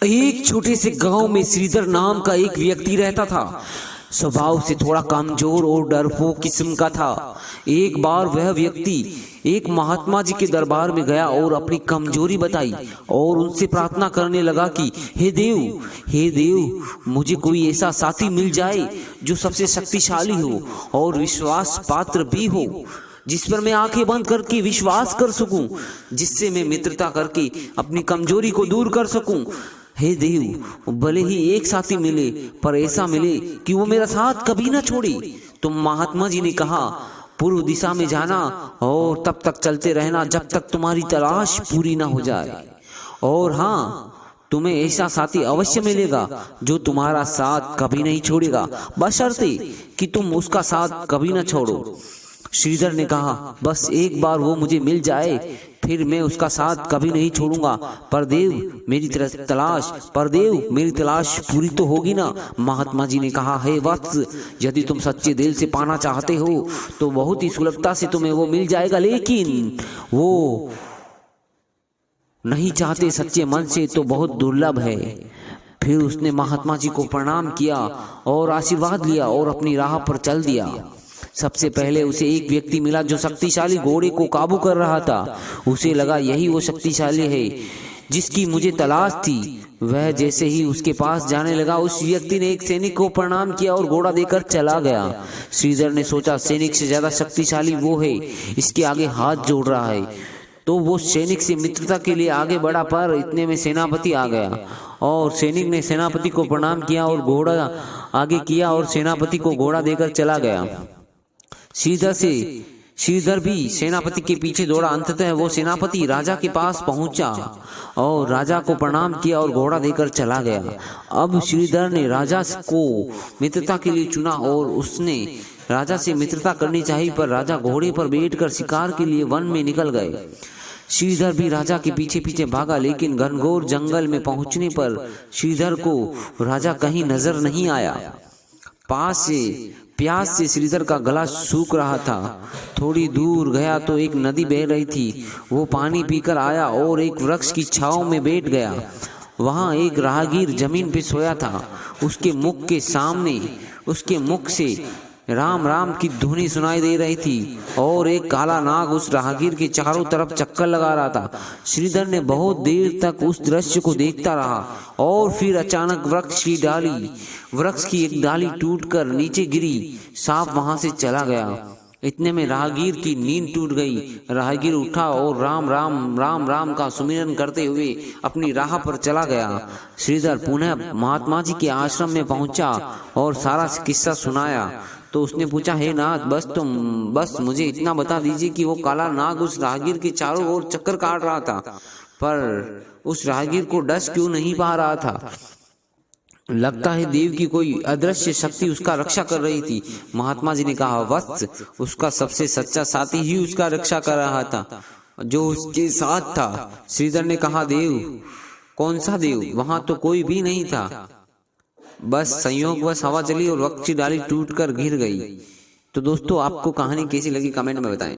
एक छोटे से गांव में श्रीधर नाम का एक व्यक्ति रहता था। स्वभाव से थोड़ा कमजोर और डरपोक किस्म का था। एक बार वह व्यक्ति एक महात्मा जी के दरबार में गया और अपनी कमजोरी बताई और उनसे प्रार्थना करने लगा कि हे देव, मुझे कोई ऐसा साथी मिल जाए जो सबसे शक्तिशाली हो और विश्वास पात्र भी हो, जिस पर मैं आंखें बंद करके विश्वास कर सकूं, जिससे मैं मित्रता करके अपनी कमजोरी को दूर कर सकूं। हे देव, भले ही एक साथी मिले पर ऐसा मिले कि वो मेरा साथ कभी ना छोड़े। तो महात्मा जी ने कहा, पूर्व दिशा में जाना और तब तक चलते रहना जब तक तुम्हारी तलाश पूरी ना हो जाए। और हाँ, तुम्हें ऐसा साथी अवश्य मिलेगा जो तुम्हारा साथ कभी नहीं छोड़ेगा, बशर्ते कि तुम उसका साथ कभी ना छोड़ो। श्रीधर ने कहा, बस एक बार वो मुझे मिल जाए, फिर मैं उसका साथ कभी नहीं छोड़ूंगा। पर देव मेरी तलाश पूरी तो होगी ना। महात्मा जी ने कहा, हे वत्स, यदि तुम सच्चे दिल से पाना चाहते हो तो बहुत ही सुलभता से तुम्हें वो मिल जाएगा, लेकिन वो नहीं चाहते सच्चे मन से तो बहुत दुर्लभ है। फिर उसने महात्मा जी को प्रणाम किया और आशीर्वाद लिया और अपनी राह पर चल दिया। सबसे पहले उसे एक व्यक्ति मिला जो शक्तिशाली घोड़े को काबू कर रहा था। उसे लगा यही वो शक्तिशाली है जिसकी मुझे तलाश थी। वह जैसे ही उसके पास जाने लगा, उस व्यक्ति ने एक सैनिक को प्रणाम किया और घोड़ा देकर चला गया। श्रीधर ने सोचा, सैनिक से ज्यादा शक्तिशाली वो है, इसके आगे हाथ जोड़ रहा है। तो वो सैनिक से मित्रता के लिए आगे बढ़ा, पर इतने में सेनापति आ गया और सैनिक ने सेनापति को प्रणाम किया और घोड़ा आगे किया और सेनापति को घोड़ा देकर चला गया। श्रीधर भी सेनापति के पीछे दौड़ा। अंततः वो सेनापति राजा के पास पहुंचा और राजा को प्रणाम किया और घोड़ा देकर चला गया। अब श्रीधर ने राजा को मित्रता के लिए चुना और उसने राजा से मित्रता करनी चाहिए, पर राजा घोड़े पर बैठकर शिकार के लिए वन में निकल गए। श्रीधर भी राजा के पीछे पीछे भागा, लेकिन घनघोर जंगल में पहुंचने पर श्रीधर को राजा कहीं नजर नहीं आया। प्यास से श्रीधर का गला सूख रहा था। थोड़ी दूर गया तो एक नदी बह रही थी। वो पानी पीकर आया और एक वृक्ष की छांव में बैठ गया। वहां एक राहगीर जमीन पे सोया था। उसके मुख से राम राम की ध्वनि सुनाई दे रही थी और एक काला नाग उस राहगीर के चारों तरफ चक्कर लगा रहा था। श्रीधर ने बहुत देर तक उस दृश्य को देखता रहा और फिर अचानक वृक्ष की एक डाली टूटकर नीचे गिरी। सांप वहां से चला गया। इतने में राहगीर की नींद टूट गई। राहगीर उठा और राम का सुमिरन करते हुए अपनी राह पर चला गया। श्रीधर पुनः महात्मा जी के आश्रम में पहुंचा और सारा किस्सा सुनाया। तो उसने पूछा, हे नाथ, बस मुझे इतना बता दीजिए कि वो काला नाग उस राहगीर के चारों ओर चक्कर काट रहा था, पर उस राहगीर को डस क्यों नहीं पा रहा था? लगता है देव की कोई अदृश्य शक्ति उसका रक्षा कर रही थी। महात्मा जी ने कहा, वत्स, उसका सबसे सच्चा साथी ही उसका रक्षा कर रहा था जो उसके साथ था। श्रीधर ने कहा, देव? कौन सा देव? वहां तो कोई भी नहीं था, बस संयोगवश हवा चली और वृक्ष की डाली टूटकर गिर गई। तो दोस्तों, आपको कहानी कैसी लगी कमेंट में बताएं।